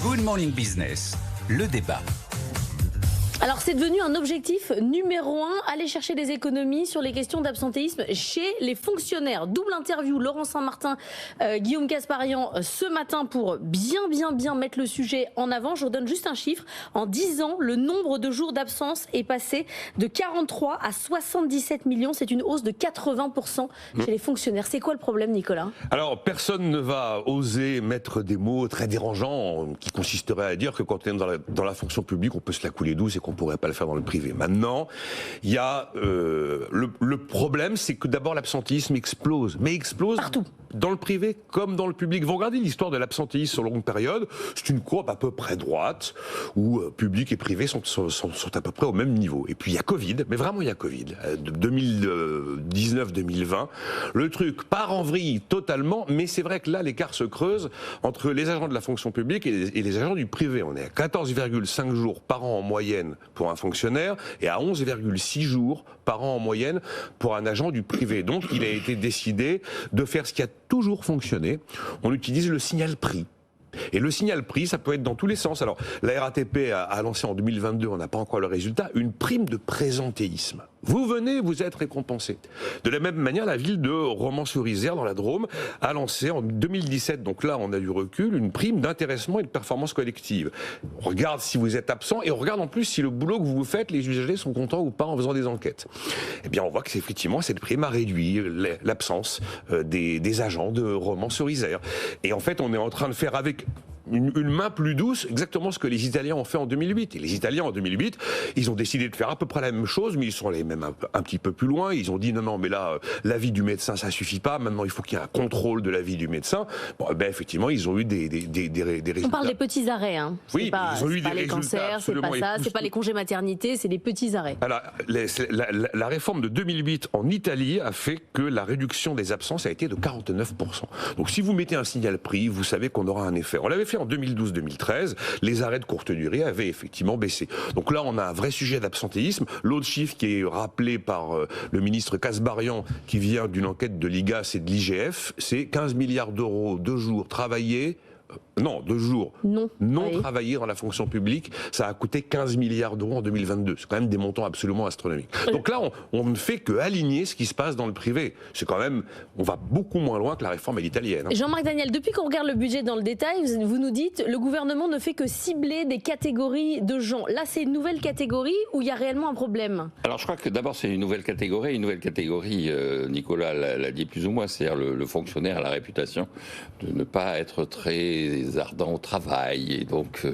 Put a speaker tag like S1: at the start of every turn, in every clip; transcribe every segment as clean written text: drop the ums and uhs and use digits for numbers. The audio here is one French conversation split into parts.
S1: Good Morning Business, le débat.
S2: Alors c'est devenu un objectif numéro 1, aller chercher des économies sur les questions d'absentéisme chez les fonctionnaires. Double interview, Laurent Saint-Martin, Guillaume Casparian ce matin pour bien mettre le sujet en avant. Je vous donne juste un chiffre. En 10 ans, le nombre de jours d'absence est passé de 43 à 77 millions. C'est une hausse de 80% chez les fonctionnaires. C'est quoi le problème, Nicolas ?
S3: Alors, personne ne va oser mettre des mots très dérangeants qui consisteraient à dire que quand on est dans la fonction publique, on peut se la couler douce et qu'on ne pourrait pas le faire dans le privé. Maintenant, il y a le problème, c'est que d'abord l'absentéisme explose, mais explose
S2: partout,
S3: dans le privé comme dans le public. Vous regardez l'histoire de l'absentéisme sur longue période, c'est une courbe à peu près droite, où public et privé sont à peu près au même niveau. Et puis il y a Covid, mais vraiment il y a Covid. 2019-2020, le truc part en vrille totalement, mais c'est vrai que là l'écart se creuse entre les agents de la fonction publique et les agents du privé. On est à 14,5 jours par an en moyenne pour un fonctionnaire et à 11,6 jours par an en moyenne pour un agent du privé. Donc il a été décidé de faire ce qui a toujours fonctionné. On utilise le signal prix. Et le signal prix, ça peut être dans tous les sens. Alors, la RATP a lancé en 2022, on n'a pas encore le résultat, une prime de présentéisme. Vous venez, vous êtes récompensé. De la même manière, la ville de Romans-sur-Isère, dans la Drôme, a lancé en 2017, donc là on a du recul, une prime d'intéressement et de performance collective. On regarde si vous êtes absent et on regarde en plus si le boulot que vous faites, les usagers sont contents ou pas en faisant des enquêtes. Eh bien, on voit que effectivement cette prime a réduit l'absence des agents de Romans-sur-Isère. Et en fait, on est en train de faire avec une main plus douce, exactement ce que les Italiens ont fait en 2008. Et les Italiens, en 2008, ils ont décidé de faire à peu près la même chose, mais ils sont allés même un petit peu plus loin. Ils ont dit non, mais là, l'avis du médecin, ça suffit pas. Maintenant, il faut qu'il y ait un contrôle de l'avis du médecin. Bon, ben, effectivement, ils ont eu des résultats.
S2: On parle des petits arrêts, hein.
S3: Oui, ils ont eu des
S2: les cancers, c'est pas ça, c'est pas les congés maternité, c'est des petits arrêts.
S3: Alors, la réforme de 2008 en Italie a fait que la réduction des absences a été de 49%. Donc, si vous mettez un signal prix, vous savez qu'on aura un effet. On l'avait fait en 2012-2013, les arrêts de courte durée avaient effectivement baissé. Donc là, on a un vrai sujet d'absentéisme. L'autre chiffre qui est rappelé par le ministre Casparian, qui vient d'une enquête de l'IGAS et de l'IGF, c'est 15 milliards d'euros de jours travaillés. Non, 2 jours non travaillés dans la fonction publique, ça a coûté 15 milliards d'euros en 2022. C'est quand même des montants absolument astronomiques. Donc là, on ne fait que aligner ce qui se passe dans le privé. C'est quand même, on va beaucoup moins loin que la réforme à l'italienne.
S2: Jean-Marc Daniel, depuis qu'on regarde le budget dans le détail, vous nous dites le gouvernement ne fait que cibler des catégories de gens. Là, c'est une nouvelle catégorie où il y a réellement un problème.
S4: Alors, je crois que d'abord, c'est une nouvelle catégorie. Une nouvelle catégorie, Nicolas l'a dit plus ou moins, c'est-à-dire le fonctionnaire a la réputation de ne pas être très ardent au travail et donc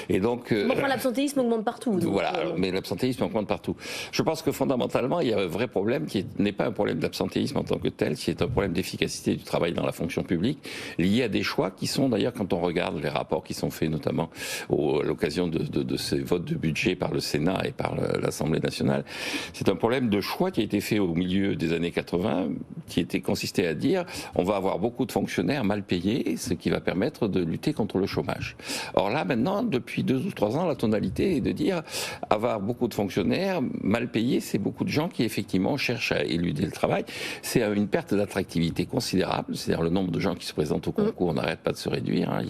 S2: l'absentéisme augmente partout. Donc,
S4: voilà, mais l'absentéisme augmente partout. Je pense que fondamentalement, il y a un vrai problème qui n'est pas un problème d'absentéisme en tant que tel, qui est un problème d'efficacité du travail dans la fonction publique, lié à des choix qui sont d'ailleurs, quand on regarde les rapports qui sont faits notamment à l'occasion de ces votes de budget par le Sénat et par l'Assemblée nationale, c'est un problème de choix qui a été fait au milieu des années 80, qui consistait à dire on va avoir beaucoup de fonctionnaires mal payés, ce qui va permettre de lutter contre le chômage. Or là, maintenant, depuis 2 ou 3 ans, la tonalité est de dire avoir beaucoup de fonctionnaires mal payés, c'est beaucoup de gens qui effectivement cherchent à éluder le travail. C'est une perte d'attractivité considérable, c'est-à-dire le nombre de gens qui se présentent au concours n'arrête pas de se réduire. Hein.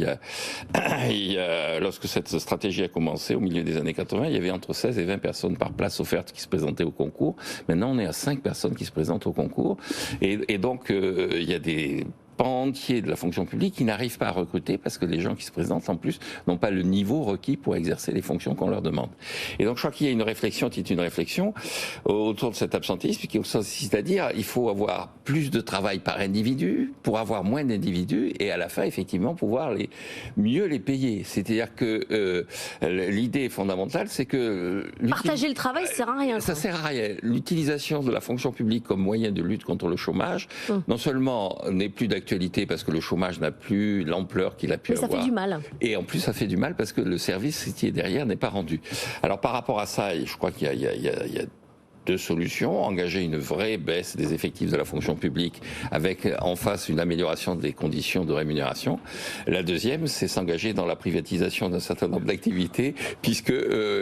S4: Lorsque cette stratégie a commencé, au milieu des années 80, il y avait entre 16 et 20 personnes par place offerte qui se présentaient au concours. Maintenant, on est à 5 personnes qui se présentent au concours. Et donc, il y a des pans entiers de la fonction publique qui n'arrivent pas à recruter parce que les gens qui se présentent en plus n'ont pas le niveau requis pour exercer les fonctions qu'on leur demande. Et donc je crois qu'il y a une réflexion qui est une réflexion autour de cet absentéisme qui consiste à dire il faut avoir plus de travail par individu pour avoir moins d'individus et à la fin effectivement pouvoir mieux les payer. C'est-à-dire que l'idée fondamentale c'est que
S2: partager le travail ça sert à rien.
S4: Ça sert à rien. L'utilisation de la fonction publique comme moyen de lutte contre le chômage non seulement n'est plus d'actualité parce que le chômage n'a plus l'ampleur qu'il a pu avoir.
S2: Mais ça fait du mal.
S4: Et en plus, ça fait du mal parce que le service qui est derrière n'est pas rendu. Alors, par rapport à ça, je crois qu'il y a deux solutions. Engager une vraie baisse des effectifs de la fonction publique avec en face une amélioration des conditions de rémunération. La deuxième, c'est s'engager dans la privatisation d'un certain nombre d'activités, puisque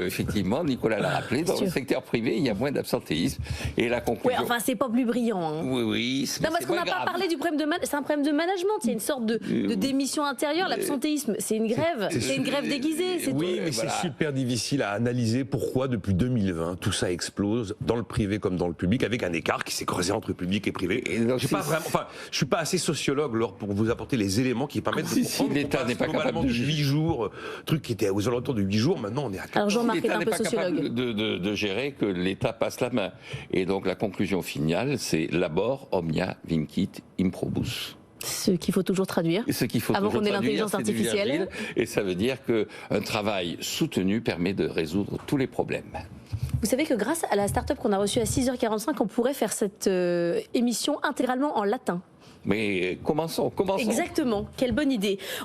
S4: effectivement, Nicolas l'a rappelé, dans le secteur privé, il y a moins d'absentéisme. Et la conclusion...
S2: Oui, enfin, c'est pas plus brillant. Hein.
S4: Oui,
S2: non, parce qu'on n'a pas parlé du problème de c'est un problème de management. Il y a une sorte de démission intérieure. L'absentéisme, c'est une grève. C'est une grève déguisée. C'est
S3: oui,
S2: tout.
S3: mais
S4: Voilà.
S3: c'est super difficile à analyser pourquoi depuis 2020 tout ça explose dans le privé comme dans le public, avec un écart qui s'est creusé entre public et privé.
S4: Et donc,
S3: je suis pas assez sociologue pour vous apporter les éléments qui permettent de comprendre
S4: l'État
S3: qu'on
S4: n'est pas
S3: passe
S4: capable
S3: globalement
S4: de
S3: 8 jours, truc qui était aux alentours de 8 jours, maintenant on est à 4.
S2: Alors Jean-Marc est
S4: L'État
S2: un
S4: n'est
S2: peu
S4: pas
S2: sociologue.
S4: capable de gérer, que l'État passe la main. Et donc la conclusion finale, c'est labor omnia vincit improbus.
S2: Ce qu'il faut toujours traduire.
S4: Et ce qu'il faut
S2: Avant
S4: toujours
S2: qu'on ait
S4: traduire,
S2: l'intelligence
S4: c'est du
S2: artificielle.
S4: Virgile, et ça veut dire qu'un travail soutenu permet de résoudre tous les problèmes.
S2: Vous savez que grâce à la start-up qu'on a reçue à 6h45, on pourrait faire cette émission intégralement en latin.
S4: Mais commençons.
S2: Exactement, quelle bonne idée.